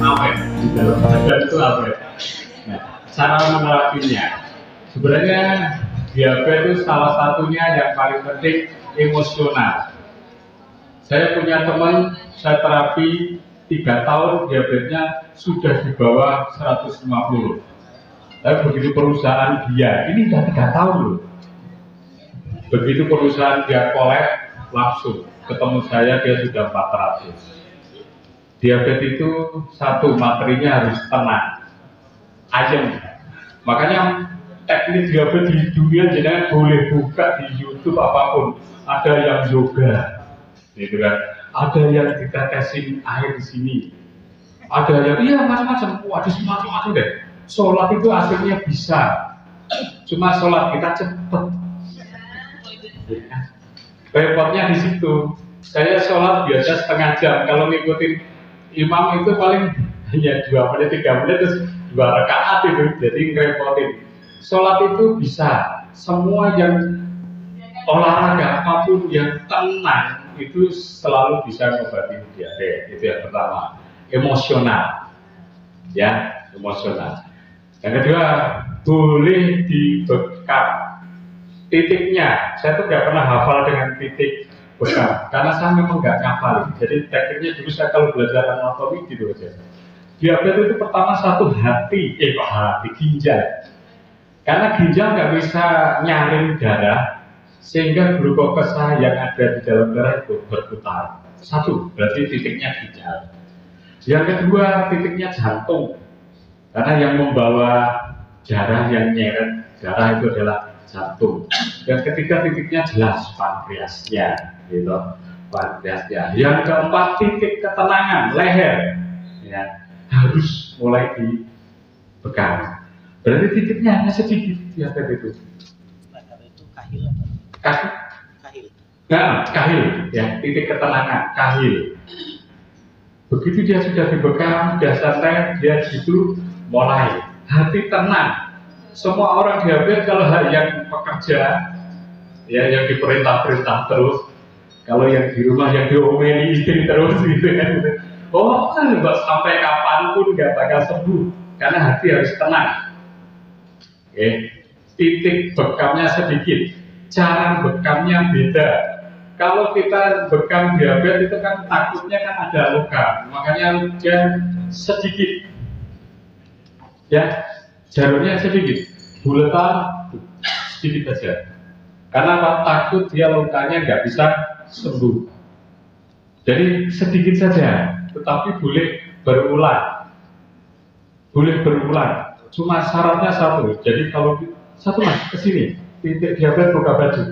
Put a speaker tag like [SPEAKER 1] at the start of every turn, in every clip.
[SPEAKER 1] awet di dalam badan itu awet. Nah, cara menerapinya sebenarnya diabetes itu salah satunya yang paling penting emosional. Saya punya teman, saya terapi 3 tahun diabetesnya sudah di bawah 150. Tapi begitu perusahaan dia, ini udah 3 tahun loh. Begitu perusahaan dia kolek, langsung ketemu saya dia sudah 400. Diabetes itu satu, materinya harus tenang, ayem. Makanya teknik diabetes di dunia jangan boleh buka di YouTube apapun. Ada yang yoga, gitu kan? Ada yang ditetesin air di sini. Ada yang iya macam-macam, waduh macam-macam deh. Sholat itu akhirnya bisa, cuma sholat kita cepet. Repotnya di situ. Saya sholat biasa setengah jam. Kalau ngikutin imam itu paling hanya 2 menit, 3 menit, terus 2 rakaat itu. Jadi ngerepotin. Sholat itu bisa. Semua yang olahraga apapun yang tenang itu selalu bisa mengobati diabetes. Itu yang pertama. Emosional, ya emosional. Yang kedua, boleh dibekam. Titiknya, saya tuh nggak pernah hafal dengan titik bekam, karena saya memang nggak ngafal. Jadi tekniknya dulu saya kalau belajar anatomi gitu aja. Diabetes itu pertama satu hati, ginjal. Karena ginjal nggak bisa nyaring darah, sehingga glukosa yang ada di dalam darah itu berputar. Satu, berarti titiknya ginjal. Yang kedua, titiknya jantung. Karena yang membawa darah, yang nyeret darah itu adalah jantung. Yang ketiga titiknya jelas pankreasnya, gitu, pankreasnya. Yang keempat titik ketenangan leher, ya harus mulai dipegang. Berarti titiknya hanya sedikit ya itu.
[SPEAKER 2] Itu kahil apa?
[SPEAKER 1] Kahil. Nah, kahil, ya titik ketenangan, kahil. Begitu dia sudah dibekam, sudah santai, dia situ mulai hati tenang. Semua orang diabetes kalau yang pekerja, ya yang diperintah-perintah terus, kalau yang di rumah yang diomeli istri terus gitu kan. Oh, sampai kapanpun nggak bakal sembuh, karena hati harus tenang. Oke, titik bekamnya sedikit, cara bekamnya beda. Kalau kita bekam diabetes itu kan takutnya kan ada luka, makanya dia sedikit, ya jalurnya sedikit, buletan sedikit saja. Karena apa? Takut dia lukanya nggak bisa sembuh. Jadi sedikit saja, tetapi boleh berulang, Cuma syaratnya satu. Jadi kalau satu mas kesini, titik diabetes buka baju.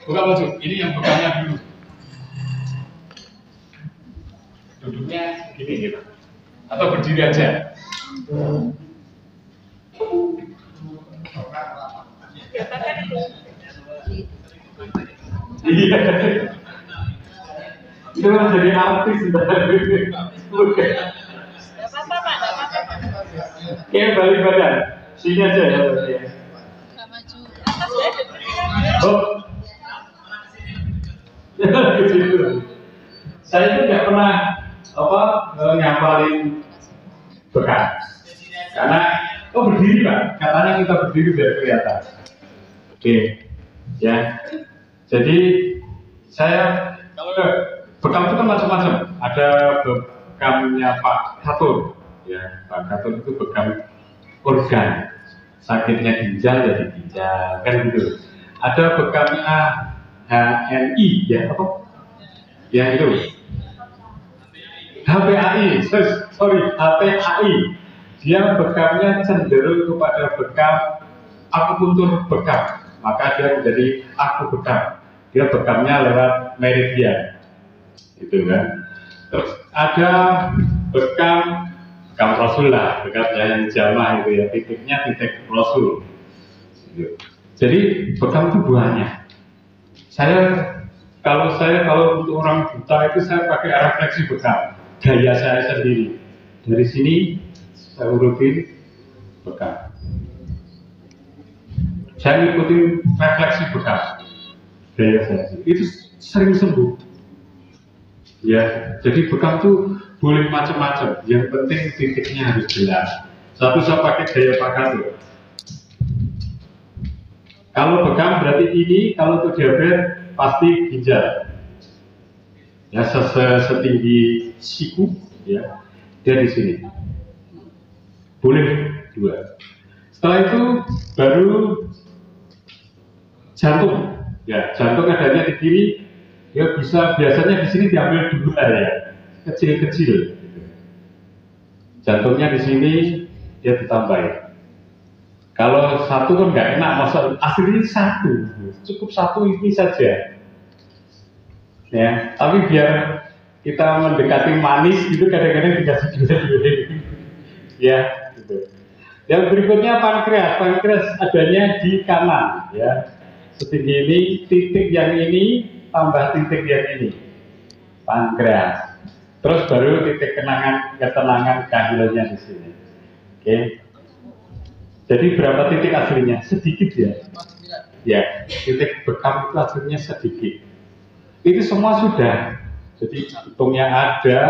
[SPEAKER 1] Buka baju. Ini yang bekamnya dulu. Duduknya gini gitu. Atau berdiri aja. Iya. Itu jadi artis sebenarnya. Oke. Oke, balik badan. Sini aja ya. Oh. Saya itu nggak pernah ngapalin bekam. Karena berdiri Pak, katanya kita berdiri biar kelihatan. Oke, ya. Jadi saya kalau bekam itu kan macam-macam. Ada bekamnya Pak Katun, ya Pak Katun itu bekam organ. Sakitnya ginjal jadi ginjal, kan gitu. Ada bekamnya HNI, ya apa? Ya itu. HPAI, sorry, HPAI. Dia bekamnya cenderung kepada bekam akupuntur bekam, maka dia menjadi aku bekam. Dia bekamnya lewat meridian, gitu kan. Terus ada bekam Rasul lah, bekam yang jamaah itu ya, titiknya titik Rasul. Gitu. Jadi bekam itu banyak. Kalau untuk orang buta itu saya pakai refleksi bekam, gaya saya sendiri. Dari sini saya urutin bekam. Saya ngikutin refleksi bekam, gaya saya. Itu sering sembuh. Ya, jadi bekam tuh boleh macam-macam. Yang penting titiknya harus jelas. Satu saya pakai gaya Pak Kato. Kalau bekam berarti ini, kalau untuk diabetes pasti ginjal. Ya, setinggi siku, ya, dia di sini. Boleh dua. Setelah itu baru jantung. Ya, jantung adanya di kiri. Ya bisa biasanya di sini diambil dua ya, kecil-kecil. Jantungnya di sini dia ditambahin. Kalau satu kan nggak enak, masa aslinya satu, cukup satu ini saja. Ya, tapi biar kita mendekati manis itu kadang-kadang dikasih dua. Ya, gitu. Yang berikutnya pankreas. Pankreas adanya di kanan, ya. Setinggi ini, titik yang ini tambah titik yang ini, pankreas. Terus baru titik ketenangan kahilnya di sini. Oke. Jadi berapa titik aslinya? Sedikit ya. Ya, titik bekam itu aslinya sedikit. Itu semua sudah. Jadi jantungnya ada,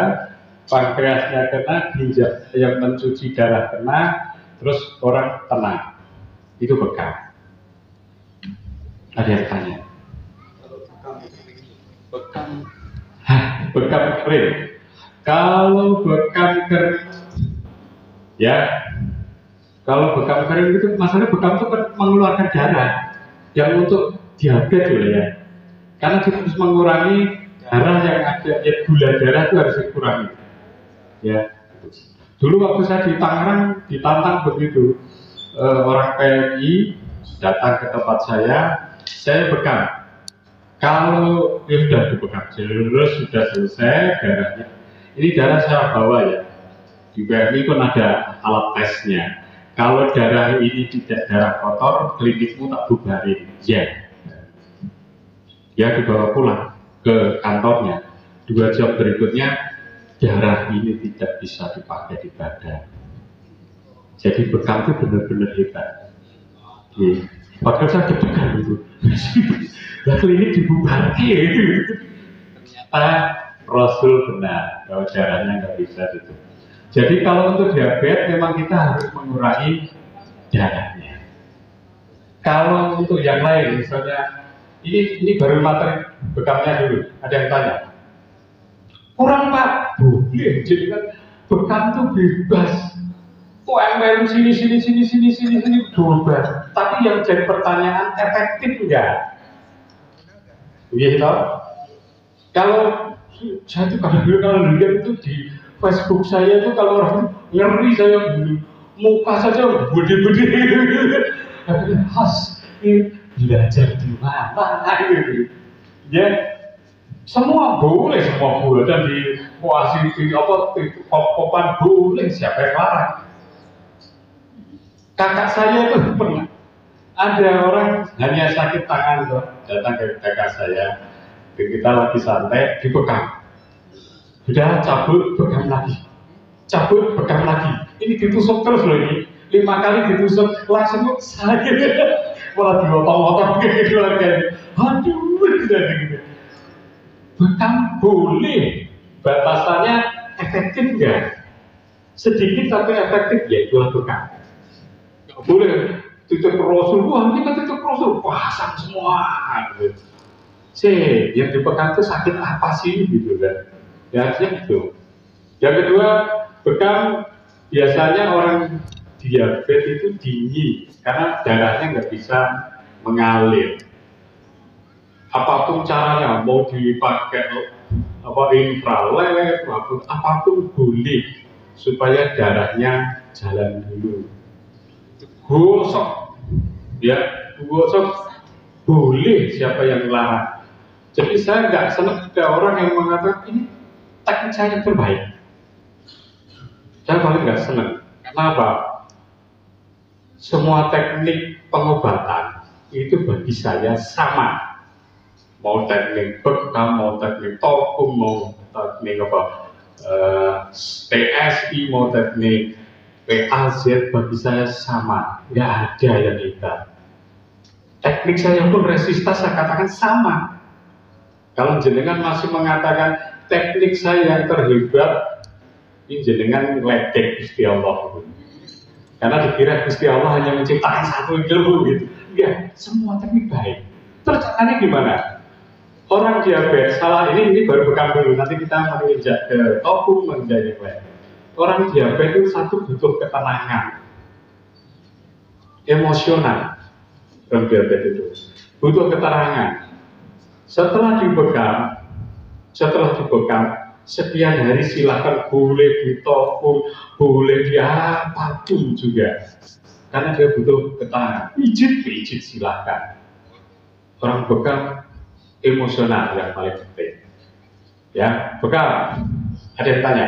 [SPEAKER 1] pankreasnya kena, ginjal yang mencuci darah kena, terus orang tenang. Itu bekam. Ada yang tanya? Bekam kering. Kalau bekam kering, ya, kalau bekam kering itu masalahnya bekam itu kan mengeluarkan darah yang untuk diabetes loh ya. Karena kita harus mengurangi darah yang ada, ya, gula darah itu harus dikurangi. Ya. Dulu waktu saya di Tangerang ditantang begitu, orang PMI datang ke tempat saya bekam. Kalau ya sudah dibekam, terus sudah selesai darahnya. Ini darah saya bawa ya. Di PMI pun ada alat tesnya. Kalau darah ini tidak darah kotor, klinikmu tak bubarin. Ya. Ya dibawa pulang ke kantornya. 2 jam berikutnya darah ini tidak bisa dipakai di badan. Jadi bekam itu benar-benar hebat. Ya. Padahal saya deg-degan itu. Lah klinik dibubarkan itu. Ternyata Rasul benar bahwa darahnya nggak bisa itu. Jadi kalau untuk diabetes memang kita harus mengurangi darahnya. Kalau untuk yang lain, misalnya ini baru materi bekamnya dulu. Ada yang tanya? Kurang Pak, boleh. Jadi kan bekam itu bebas. UMR sini bebas. Tapi yang jadi pertanyaan efektif enggak? Gitu. Kalau saya tuh kalau lihat itu di Facebook saya itu kalau orang ngeri saya muka saja gede-gede. Khas ini belajar di mana gitu. Ya semua boleh, semua boleh dan di puasi apa pop-popan boleh, siapa yang larang. Kakak saya itu pernah ada orang hanya sakit tangan tuh datang ke kakak saya, kita lagi santai dibekam, sudah cabut bekam lagi, ini ditusuk terus loh ini 5 kali ditusuk langsung sakit, malah diwatang-watang gitu lagi, aduh gitu. Bekam boleh, batasannya efektif nggak? Sedikit tapi efektif ya itulah bekam. Nggak boleh titik Rasul, wah ini kan titik Rasul, pasang semua gitu. Yang dibekam itu sakit apa sih gitu kan? Ya gitu. Yang kedua, bekam biasanya orang diabetes itu dingin karena darahnya nggak bisa mengalir. Apapun caranya, mau dipakai apa infrared, apapun boleh supaya darahnya jalan dulu. Gosok, ya, gosok boleh, siapa yang larang. Jadi saya nggak senang ada orang yang mengatakan ini teknik saya yang terbaik. Saya paling nggak senang. Kenapa? Semua teknik pengobatan itu bagi saya sama. Mau teknik bekam, mau teknik topung, mau teknik apa, PSI, mau teknik PAZ, bagi saya sama, nggak ada yang hebat. Teknik saya pun resistas saya katakan sama. Kalau jenengan masih mengatakan teknik saya yang terhebat ini jenengan ledek Gusti Allah. Karena dikira Gusti Allah hanya menciptakan satu ilmu gitu. Enggak, semua teknik baik. Terus caranya gimana? Orang diabetes salah ini baru bekam dulu. Nanti kita menginjak ke topung, menginjak yang lain. Orang diabetes itu satu butuh ketenangan, emosional. Orang diabetes itu butuh keterangan. Setelah dibekam, sekian hari silakan boleh ditopung, boleh diapapun juga. Karena dia butuh keterangan. Pijit silakan. Orang bekam emosional yang paling penting. Ya, bekam. Ada yang tanya?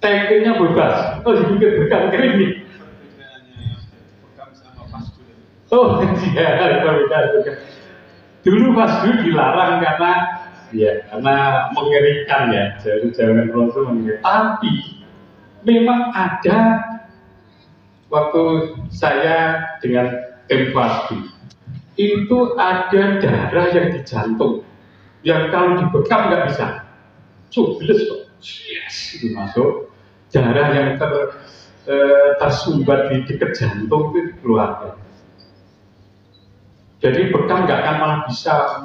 [SPEAKER 1] Tekniknya bebas. Oh, dibikin bekam ini. Oh, iya, beda. Dulu Fasdu dilarang karena mengerikan ya, jangan Rasul mengerikan. Tapi memang ada waktu saya dengan tim Fasdu itu ada darah yang di jantung yang kalau dibekam nggak bisa, cubles kok, yes, itu masuk darah yang tersumbat di dekat jantung itu keluar. Jadi bekam nggak akan malah bisa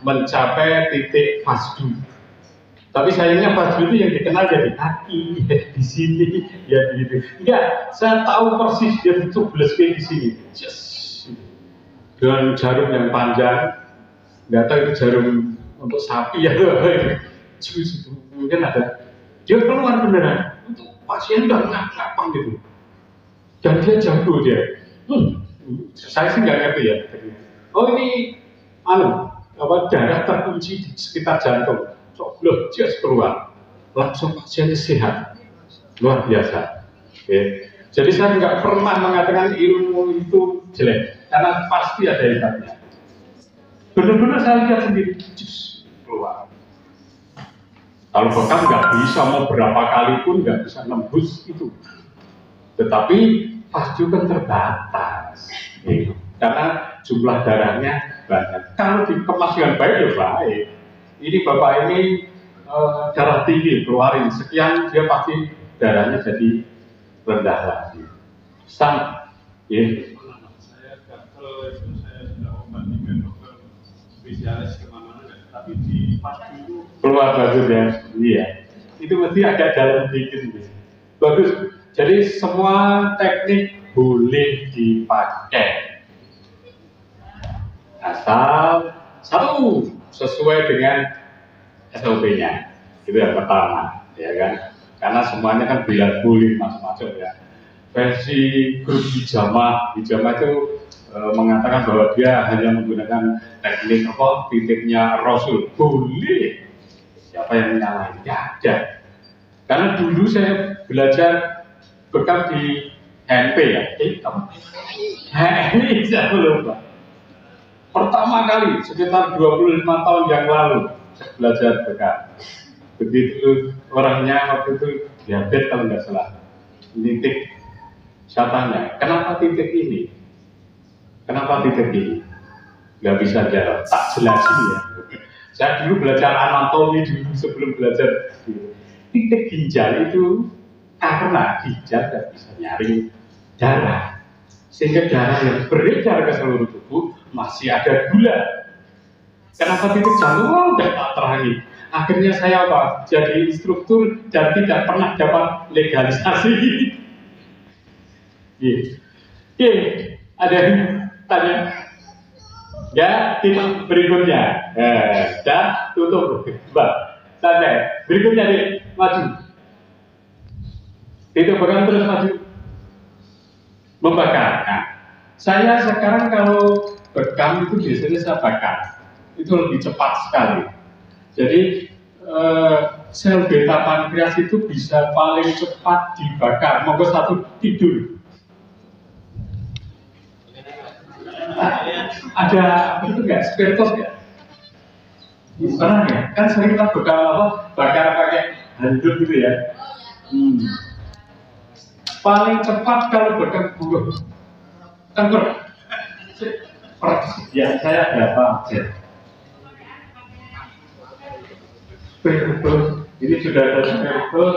[SPEAKER 1] mencapai titik Fasdu. Tapi sayangnya Fasdu itu yang dikenal jadi kaki, di sini, ya begitu. Enggak, saya tahu persis dia cubles kayak di sini. Yes. Dengan jarum yang panjang, nggak tahu itu jarum untuk sapi ya, mungkin ada. Dia keluar beneran, untuk pasien nggak ngapa gitu. Dan dia jago dia. Saya sih nggak ngerti ya. Oh ini, darah terkunci di sekitar jantung. Loh, just keluar, langsung pasiennya sehat, luar biasa. Okay. Jadi saya nggak pernah mengatakan ilmu itu jelek, karena pasti ada hebatnya. Benar-benar saya lihat sendiri, just keluar. Kalau bekam nggak bisa, mau berapa kali pun nggak bisa nembus itu. Tetapi Fasdu kan terbatas, gitu. Karena jumlah darahnya banyak. Kalau dikemas dengan baik ya baik. Ini bapak ini darah tinggi keluarin sekian, dia pasti darahnya jadi rendah lagi. Sama, ya.
[SPEAKER 3] Saya kalau itu saya sudah obat dengan dokter spesialis kemana-mana, tapi di Fasdu itu
[SPEAKER 1] keluar bagus ya, iya. Itu mesti agak dalam dikit, gitu. Bagus. Jadi semua teknik boleh dipakai, asal satu sesuai dengan SOP-nya. Itu yang pertama, ya kan? Karena semuanya kan boleh macam-macam ya. Versi grup hijamah itu mengatakan bahwa dia hanya menggunakan teknik titiknya Rasul. Boleh. Siapa yang menyalahi? Tidak ada. Karena dulu saya belajar bekam di HNP ya. Ini saya lupa. Pertama kali sekitar 25 tahun yang lalu saya belajar bekam. Begitu orangnya waktu itu diabetes kalau nggak salah. Titik saya tanya, kenapa titik ini? Kenapa titik ini? Nggak bisa jawab. Tak jelasin ya. Saya dulu belajar anatomi dulu sebelum belajar titik ginjal itu karena ginjal nggak bisa nyaring darah, sehingga darah yang beredar ke seluruh tubuh masih ada gula. Kenapa titik jantung? Nggak tak terangi. Akhirnya saya jadi instruktur dan tidak pernah dapat legalisasi. Ada yang tanya? Ya, kita berikutnya. Dan tutup, Mbak. Santai. Berikutnya nih, maju. Itu bakal terus maju. Membakar. Nah, saya sekarang kalau bekam itu biasanya saya bakar. Itu lebih cepat sekali. Jadi sel beta pankreas itu bisa paling cepat dibakar. Monggo satu tidur. Ada itu enggak? Spiritus enggak? Pernah ya? Kan sering kita bakar pakai handuk gitu ya. Paling cepat kalau bakar buah tengkur. Ya saya ada apa aja. spiritus ini sudah ada spiritus